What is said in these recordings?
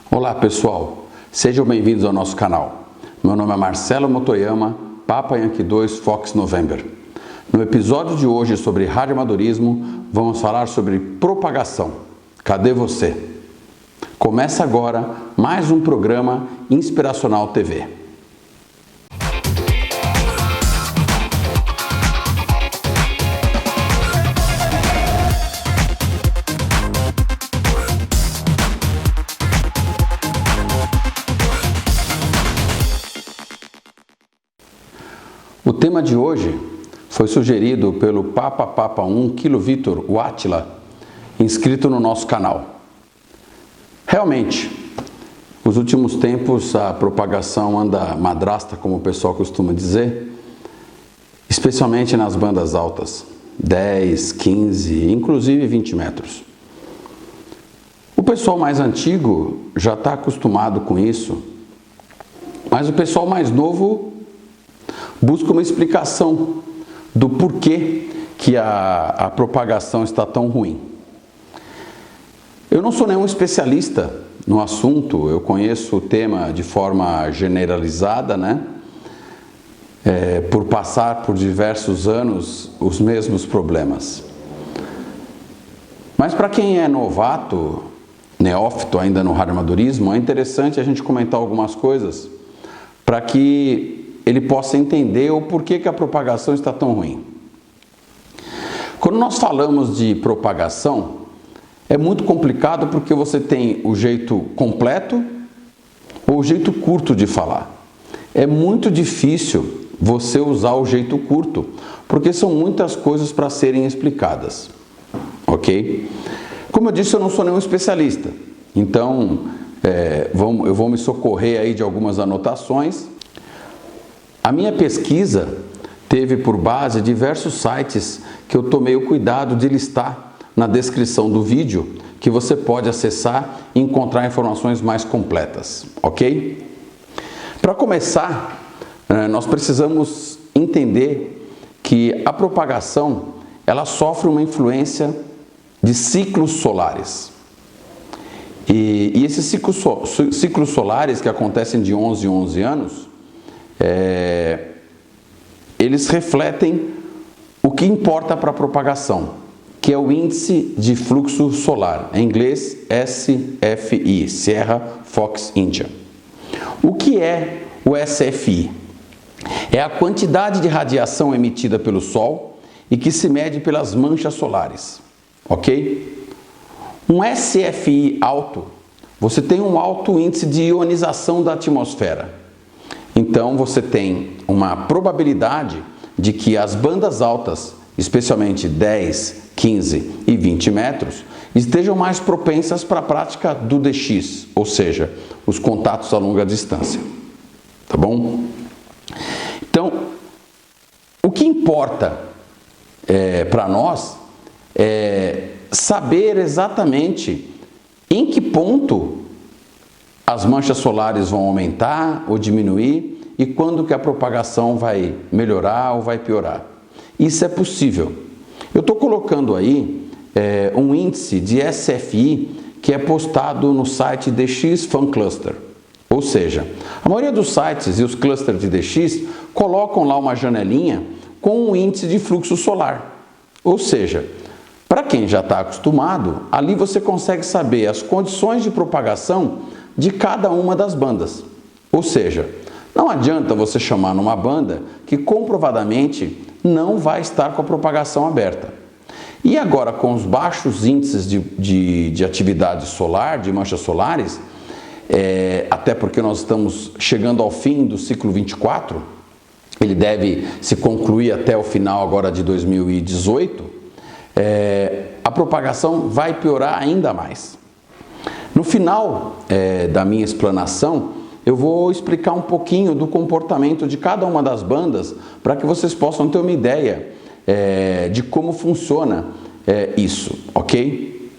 Olá pessoal, sejam bem-vindos ao nosso canal. Meu nome é Marcelo Motoyama, Papa Yankee 2 Fox November. No episódio de hoje sobre radioamadorismo, vamos falar sobre propagação. Cadê você? Começa agora mais um programa Inspiracional TV. O tema de hoje foi sugerido pelo Papa 1 Kilo Vitor, o Átila, inscrito no nosso canal. Realmente, nos últimos tempos a propagação anda madrasta, como o pessoal costuma dizer, especialmente nas bandas altas, 10, 15, inclusive 20 metros. O pessoal mais antigo já está acostumado com isso, mas o pessoal mais novo busca uma explicação do porquê que a propagação está tão ruim. Eu não sou nenhum especialista no assunto, eu conheço o tema de forma generalizada, por passar por diversos anos os mesmos problemas. Mas para quem é novato, neófito ainda no radioamadorismo, é interessante a gente comentar algumas coisas para que ele possa entender o porquê que a propagação está tão ruim. Quando nós falamos de propagação, é muito complicado porque você tem o jeito completo ou o jeito curto de falar. É muito difícil você usar o jeito curto, porque são muitas coisas para serem explicadas, ok? Como eu disse, eu não sou nenhum especialista, então eu vou me socorrer aí de algumas anotações. A minha pesquisa teve por base diversos sites que eu tomei o cuidado de listar na descrição do vídeo, que você pode acessar e encontrar informações mais completas, ok? Para começar, nós precisamos entender que a propagação ela sofre uma influência de ciclos solares. E esses ciclos solares que acontecem de 11 em 11 anos, eles refletem o que importa para a propagação, que é o índice de fluxo solar, em inglês SFI, Sierra Fox India. O que é o SFI? É a quantidade de radiação emitida pelo Sol e que se mede pelas manchas solares, ok? Um SFI alto, você tem um alto índice de ionização da atmosfera. Então você tem uma probabilidade de que as bandas altas, especialmente 10, 15 e 20 metros, estejam mais propensas para a prática do DX, ou seja, os contatos a longa distância. Tá bom? Então, o que importa para nós é saber exatamente em que ponto as manchas solares vão aumentar ou diminuir e quando que a propagação vai melhorar ou vai piorar. Isso é possível. Eu estou colocando aí um índice de SFI que é postado no site DX Fan Cluster. Ou seja, a maioria dos sites e os clusters de DX colocam lá uma janelinha com um índice de fluxo solar. Ou seja, para quem já está acostumado, ali você consegue saber as condições de propagação de cada uma das bandas. Ou seja, não adianta você chamar numa banda que comprovadamente não vai estar com a propagação aberta. E agora com os baixos índices de atividade solar, de manchas solares, até porque nós estamos chegando ao fim do ciclo 24, ele deve se concluir até o final agora de 2018, a propagação vai piorar ainda mais. No final da minha explanação, eu vou explicar um pouquinho do comportamento de cada uma das bandas para que vocês possam ter uma ideia de como funciona isso, ok?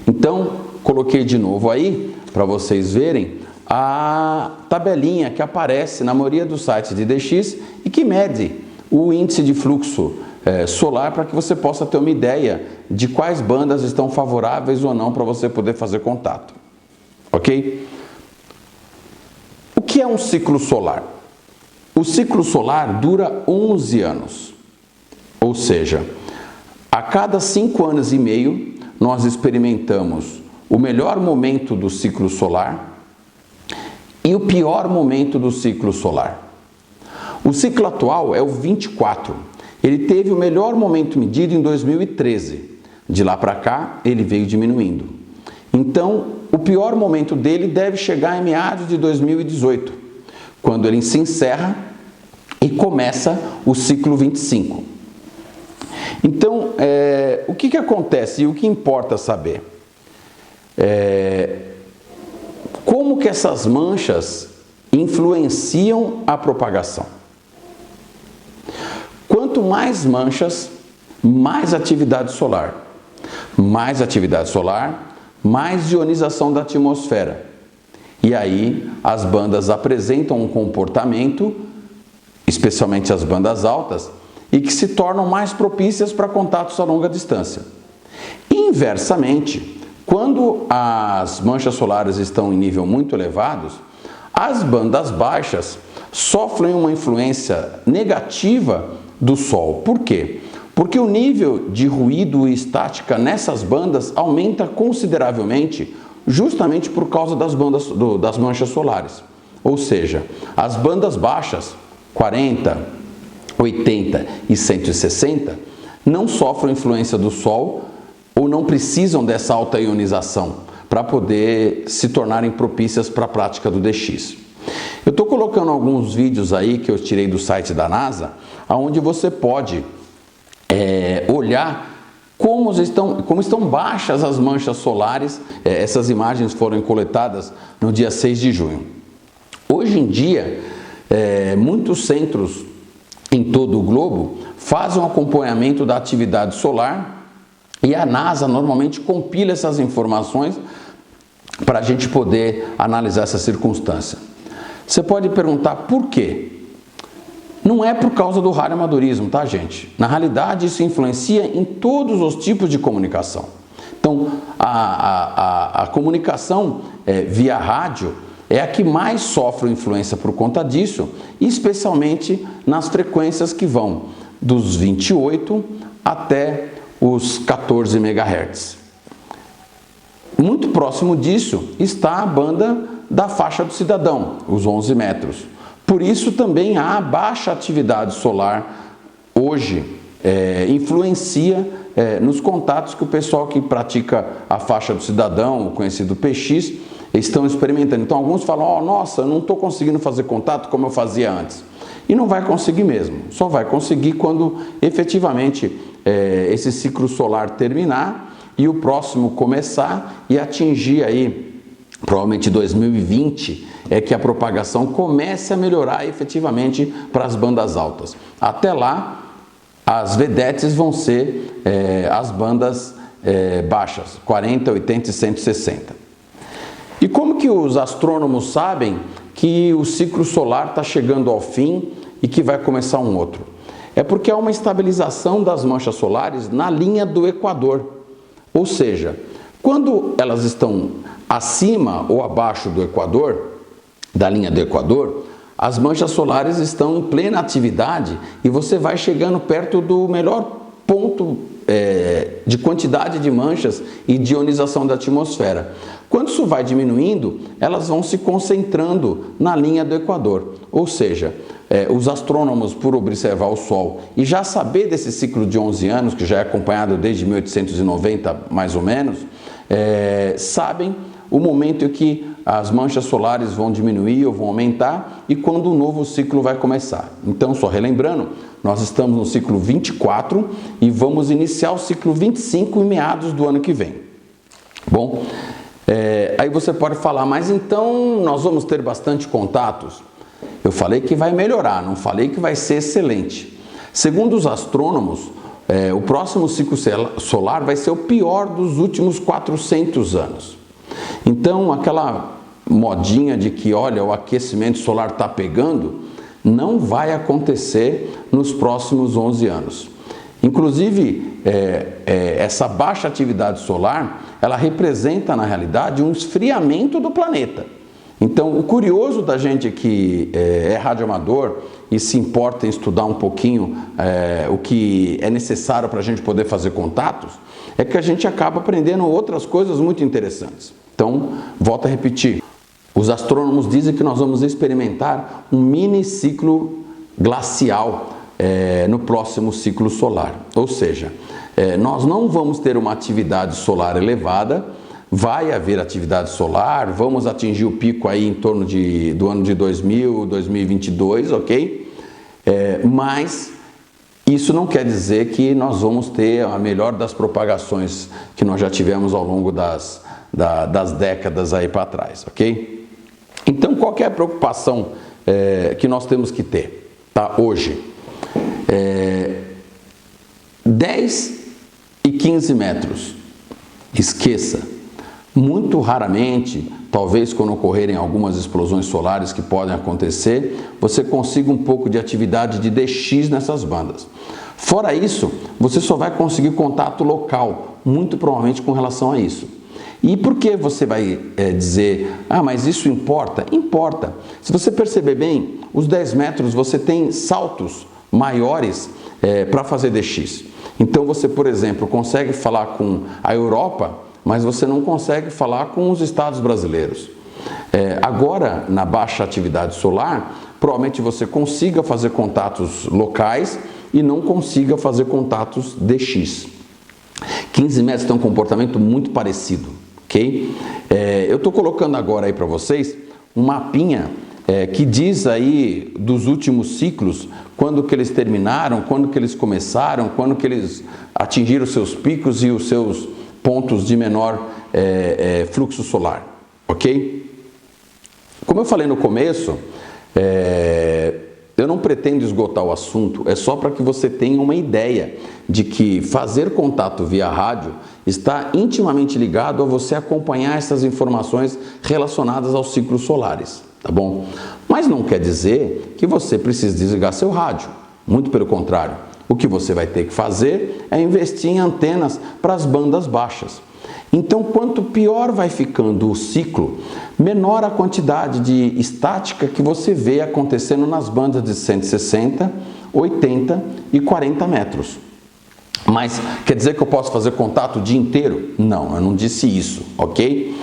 Então, coloquei de novo aí para vocês verem a tabelinha que aparece na maioria dos sites de DX e que mede o índice de fluxo solar para que você possa ter uma ideia de quais bandas estão favoráveis ou não para você poder fazer contato. ok? O que é um ciclo solar? O ciclo solar dura 11 anos, ou seja, a cada 5 anos e meio nós experimentamos o melhor momento do ciclo solar e o pior momento do ciclo solar. O ciclo atual é o 24, ele teve o melhor momento medido em 2013, de lá para cá ele veio diminuindo. Então, o pior momento dele deve chegar em meados de 2018, quando ele se encerra e começa o ciclo 25. Então, o que acontece e o que importa saber? Como que essas manchas influenciam a propagação? Quanto mais manchas, mais atividade solar. Mais atividade solar, mais ionização da atmosfera. E aí as bandas apresentam um comportamento, especialmente as bandas altas, e que se tornam mais propícias para contatos a longa distância. Inversamente, quando as manchas solares estão em nível muito elevados, as bandas baixas sofrem uma influência negativa do Sol. Por quê? Porque o nível de ruído e estática nessas bandas aumenta consideravelmente, justamente por causa das manchas solares. Ou seja, as bandas baixas, 40, 80 e 160, não sofrem influência do Sol ou não precisam dessa alta ionização para poder se tornarem propícias para a prática do DX. Eu estou colocando alguns vídeos aí que eu tirei do site da NASA, onde você pode olhar como estão baixas as manchas solares. Essas imagens foram coletadas no dia 6 de junho. Hoje em dia, muitos centros em todo o globo fazem um acompanhamento da atividade solar e a NASA normalmente compila essas informações para a gente poder analisar essa circunstância. Você pode perguntar por quê? Não é por causa do radioamadorismo, tá, gente? Na realidade, isso influencia em todos os tipos de comunicação. Então, a comunicação via rádio é a que mais sofre influência por conta disso, especialmente nas frequências que vão dos 28 até os 14 MHz. Muito próximo disso está a banda da faixa do cidadão, os 11 metros. Por isso também a baixa atividade solar hoje influencia nos contatos que o pessoal que pratica a faixa do cidadão, o conhecido PX, estão experimentando. Então alguns falam, nossa, eu não estou conseguindo fazer contato como eu fazia antes. E não vai conseguir mesmo, só vai conseguir quando efetivamente esse ciclo solar terminar e o próximo começar e atingir aí, provavelmente 2020, que a propagação comece a melhorar efetivamente para as bandas altas. Até lá, as vedetes vão ser as bandas baixas, 40, 80 e 160. E como que os astrônomos sabem que o ciclo solar está chegando ao fim e que vai começar um outro? É porque há uma estabilização das manchas solares na linha do Equador. Ou seja, quando elas estão acima ou abaixo do Equador, da linha do Equador, as manchas solares estão em plena atividade e você vai chegando perto do melhor ponto de quantidade de manchas e de ionização da atmosfera. Quando isso vai diminuindo, elas vão se concentrando na linha do Equador. Ou seja, os astrônomos, por observar o Sol e já saber desse ciclo de 11 anos, que já é acompanhado desde 1890 mais ou menos, sabem o momento em que as manchas solares vão diminuir ou vão aumentar e quando o novo ciclo vai começar. Então, só relembrando, nós estamos no ciclo 24 e vamos iniciar o ciclo 25 em meados do ano que vem. Bom, aí você pode falar, mas então nós vamos ter bastante contatos? Eu falei que vai melhorar, não falei que vai ser excelente. Segundo os astrônomos, o próximo ciclo solar vai ser o pior dos últimos 400 anos. Então, aquela modinha de que, olha, o aquecimento solar está pegando, não vai acontecer nos próximos 11 anos. Inclusive, essa baixa atividade solar, ela representa, na realidade, um esfriamento do planeta. Então, o curioso da gente que é radioamador e se importa em estudar um pouquinho o que é necessário para a gente poder fazer contatos, é que a gente acaba aprendendo outras coisas muito interessantes. Então, volto a repetir, os astrônomos dizem que nós vamos experimentar um mini ciclo glacial no próximo ciclo solar. Ou seja, nós não vamos ter uma atividade solar elevada, vai haver atividade solar, vamos atingir o pico aí em torno do ano de 2022, ok? Mas isso não quer dizer que nós vamos ter a melhor das propagações que nós já tivemos ao longo das décadas aí para trás, ok? Então, qual que é a preocupação que nós temos que ter, tá? Hoje, 10 e 15 metros, esqueça. Muito raramente, talvez quando ocorrerem algumas explosões solares que podem acontecer, você consiga um pouco de atividade de DX nessas bandas. Fora isso, você só vai conseguir contato local, muito provavelmente com relação a isso. E por que você vai dizer, mas isso importa? Importa. Se você perceber bem, os 10 metros você tem saltos maiores para fazer DX. Então você, por exemplo, consegue falar com a Europa, mas você não consegue falar com os estados brasileiros. Agora, na baixa atividade solar, provavelmente você consiga fazer contatos locais e não consiga fazer contatos DX. 15 metros tem um comportamento muito parecido, ok? Eu estou colocando agora aí para vocês um mapinha que diz aí dos últimos ciclos, quando que eles terminaram, quando que eles começaram, quando que eles atingiram os seus picos e os seus pontos de menor fluxo solar, ok? Como eu falei no começo, eu não pretendo esgotar o assunto, é só para que você tenha uma ideia de que fazer contato via rádio está intimamente ligado a você acompanhar essas informações relacionadas aos ciclos solares, tá bom? Mas não quer dizer que você precise desligar seu rádio, muito pelo contrário. O que você vai ter que fazer é investir em antenas para as bandas baixas. Então, quanto pior vai ficando o ciclo, menor a quantidade de estática que você vê acontecendo nas bandas de 160, 80 e 40 metros. Mas quer dizer que eu posso fazer contato o dia inteiro? Não, eu não disse isso, ok?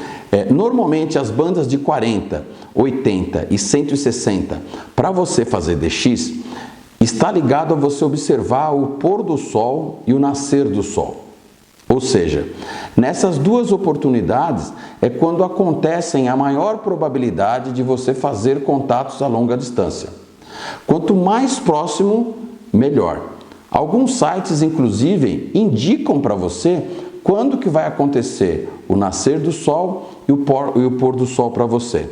Normalmente as bandas de 40, 80 e 160, para você fazer DX, está ligado a você observar o pôr do sol e o nascer do sol. Ou seja, nessas duas oportunidades é quando acontecem a maior probabilidade de você fazer contatos a longa distância. Quanto mais próximo, melhor. Alguns sites, inclusive, indicam para você quando que vai acontecer o nascer do sol e o pôr do sol para você.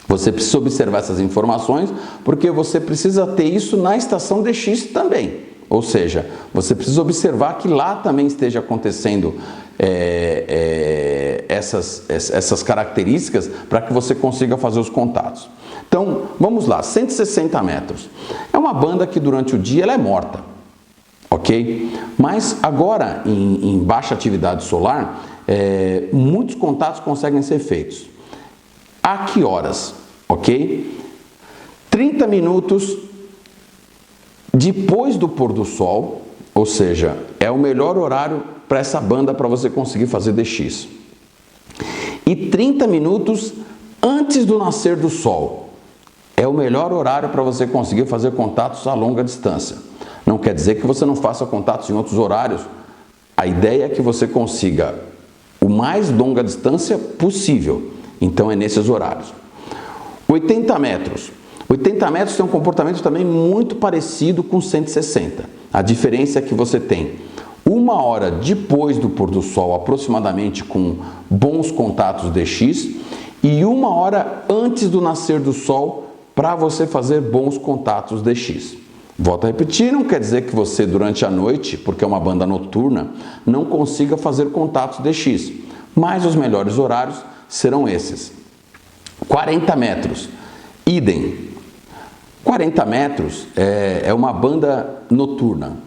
Você precisa observar essas informações, porque você precisa ter isso na estação DX também. Ou seja, você precisa observar que lá também esteja acontecendo essas características para que você consiga fazer os contatos. Então, vamos lá, 160 metros. É uma banda que durante o dia ela é morta, ok? Mas agora, em baixa atividade solar, muitos contatos conseguem ser feitos. A que horas? Ok? 30 minutos depois do pôr do sol, ou seja, é o melhor horário para essa banda para você conseguir fazer DX. E 30 minutos antes do nascer do sol, é o melhor horário para você conseguir fazer contatos a longa distância. Não quer dizer que você não faça contatos em outros horários. A ideia é que você consiga o mais longa distância possível. Então é nesses horários. 80 metros. 80 metros tem um comportamento também muito parecido com 160. A diferença é que você tem 1 hora depois do pôr do sol, aproximadamente com bons contatos DX, e 1 hora antes do nascer do sol para você fazer bons contatos DX. Volto a repetir, não quer dizer que você durante a noite, porque é uma banda noturna, não consiga fazer contatos DX, mas os melhores horários serão esses. 40 metros, idem. 40 metros é uma banda noturna.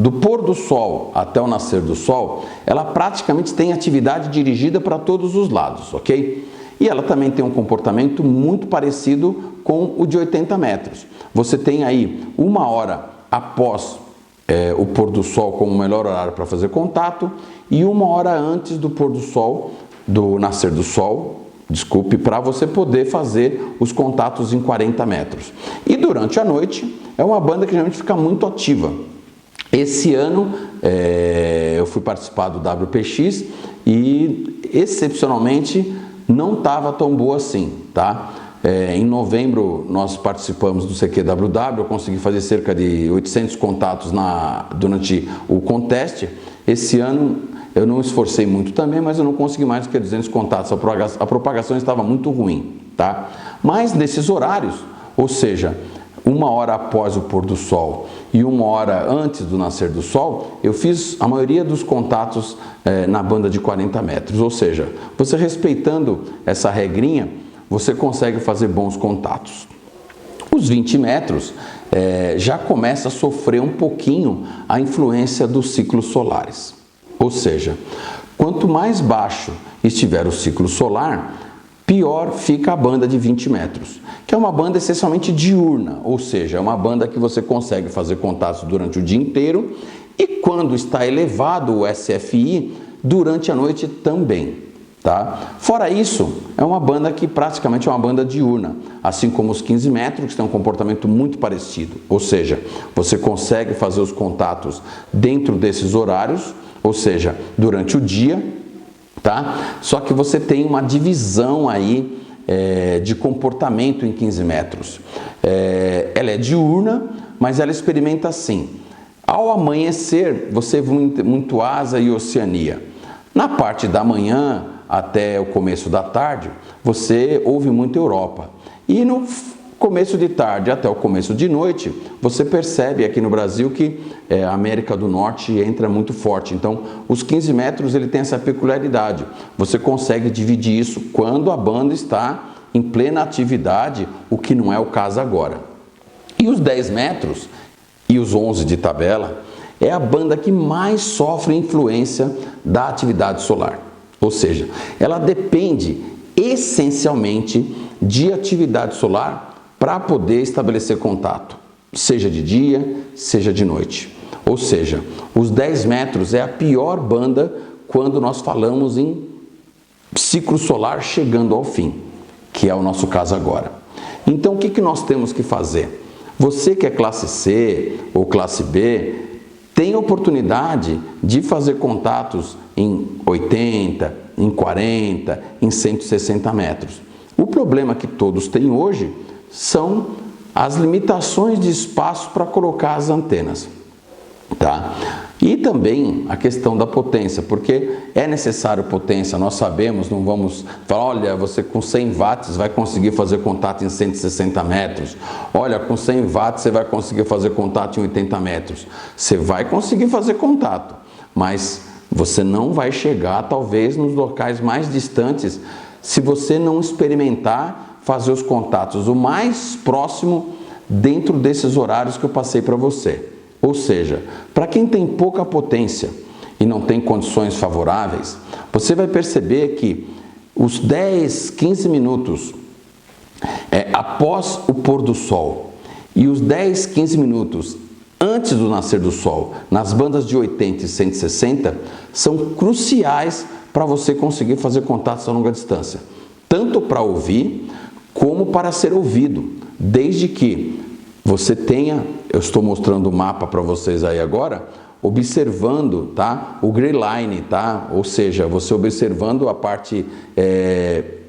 do pôr do sol até o nascer do sol, ela praticamente tem atividade dirigida para todos os lados, ok? E ela também tem um comportamento muito parecido com o de 80 metros. Você tem aí 1 hora após o pôr do sol como o melhor horário para fazer contato e 1 hora antes do pôr do sol, do nascer do sol, desculpe, para você poder fazer os contatos em 40 metros. E durante a noite é uma banda que geralmente fica muito ativa. Esse ano eu fui participar do WPX e excepcionalmente não estava tão boa assim, tá? Em novembro nós participamos do CQWW, eu consegui fazer cerca de 800 contatos durante o contest. Esse ano eu não esforcei muito também, mas eu não consegui mais do que 200 contatos, a propagação estava muito ruim, tá? Mas nesses horários, ou seja, 1 hora após o pôr do sol e 1 hora antes do nascer do sol, eu fiz a maioria dos contatos na banda de 40 metros, ou seja, você respeitando essa regrinha, você consegue fazer bons contatos. Os 20 metros já começa a sofrer um pouquinho a influência dos ciclos solares. Ou seja, quanto mais baixo estiver o ciclo solar, pior fica a banda de 20 metros, que é uma banda essencialmente diurna, ou seja, é uma banda que você consegue fazer contatos durante o dia inteiro e quando está elevado o SFI, durante a noite também. Tá? Fora isso, é uma banda que praticamente é uma banda diurna, assim como os 15 metros, que tem um comportamento muito parecido, ou seja, você consegue fazer os contatos dentro desses horários, ou seja, durante o dia, tá? Só que você tem uma divisão aí de comportamento em 15 metros. Ela é diurna, mas ela experimenta assim. Ao amanhecer, você vê muito Ásia e Oceania. Na parte da manhã até o começo da tarde, você ouve muito Europa. E no começo de tarde até o começo de noite, você percebe aqui no Brasil que a América do Norte entra muito forte. Então, os 15 metros ele tem essa peculiaridade. Você consegue dividir isso quando a banda está em plena atividade, o que não é o caso agora. E os 10 metros e os 11 de tabela é a banda que mais sofre influência da atividade solar. Ou seja, ela depende essencialmente de atividade solar para poder estabelecer contato, seja de dia, seja de noite. Ou seja, os 10 metros é a pior banda quando nós falamos em ciclo solar chegando ao fim, que é o nosso caso agora. Então, o que nós temos que fazer? Você que é classe C ou classe B, tem a oportunidade de fazer contatos em 80, em 40, em 160 metros. O problema que todos têm hoje são as limitações de espaço para colocar as antenas, tá? E também a questão da potência, porque é necessário potência, nós sabemos, não vamos falar, olha, você com 100 watts vai conseguir fazer contato em 160 metros, olha, com 100 watts você vai conseguir fazer contato em 80 metros. Você vai conseguir fazer contato, mas você não vai chegar, talvez, nos locais mais distantes, se você não experimentar fazer os contatos o mais próximo dentro desses horários que eu passei para você. Ou seja, para quem tem pouca potência e não tem condições favoráveis, você vai perceber que os 10, 15 minutos após o pôr do sol e os 10, 15 minutos antes do nascer do sol, nas bandas de 80 e 160, são cruciais para você conseguir fazer contatos a longa distância, tanto para ouvir como para ser ouvido, desde que você tenha, eu estou mostrando o mapa para vocês aí agora, observando, tá, o gray line, tá? Ou seja, você observando a parte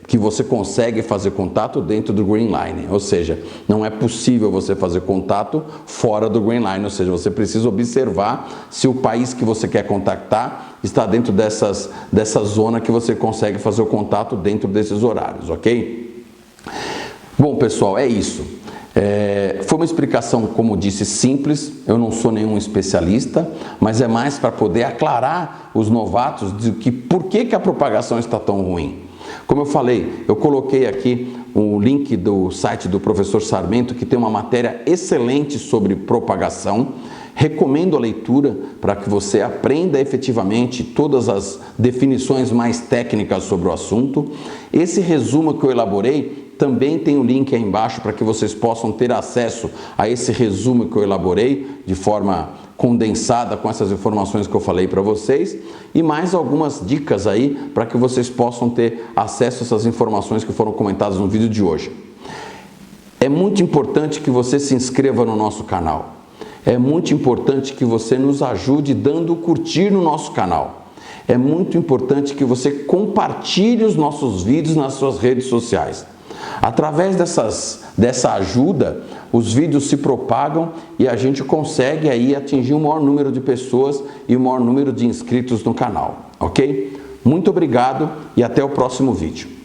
que você consegue fazer contato dentro do green line, ou seja, não é possível você fazer contato fora do green line, ou seja, você precisa observar se o país que você quer contactar está dentro dessa zona que você consegue fazer o contato dentro desses horários, ok? Bom, pessoal, é isso. Foi uma explicação, como disse, simples, eu não sou nenhum especialista, mas é mais para poder aclarar os novatos de por que a propagação está tão ruim. Como eu falei, eu coloquei aqui um link do site do professor Sarmento, que tem uma matéria excelente sobre propagação. Recomendo a leitura para que você aprenda efetivamente todas as definições mais técnicas sobre o assunto. Esse resumo que eu elaborei também tem o link aí embaixo para que vocês possam ter acesso a esse resumo que eu elaborei de forma condensada com essas informações que eu falei para vocês e mais algumas dicas aí para que vocês possam ter acesso a essas informações que foram comentadas no vídeo de hoje. É muito importante que você se inscreva no nosso canal. É muito importante que você nos ajude dando curtir no nosso canal. É muito importante que você compartilhe os nossos vídeos nas suas redes sociais. Através dessa ajuda, os vídeos se propagam e a gente consegue aí atingir o maior número de pessoas e o maior número de inscritos no canal, ok? Muito obrigado e até o próximo vídeo.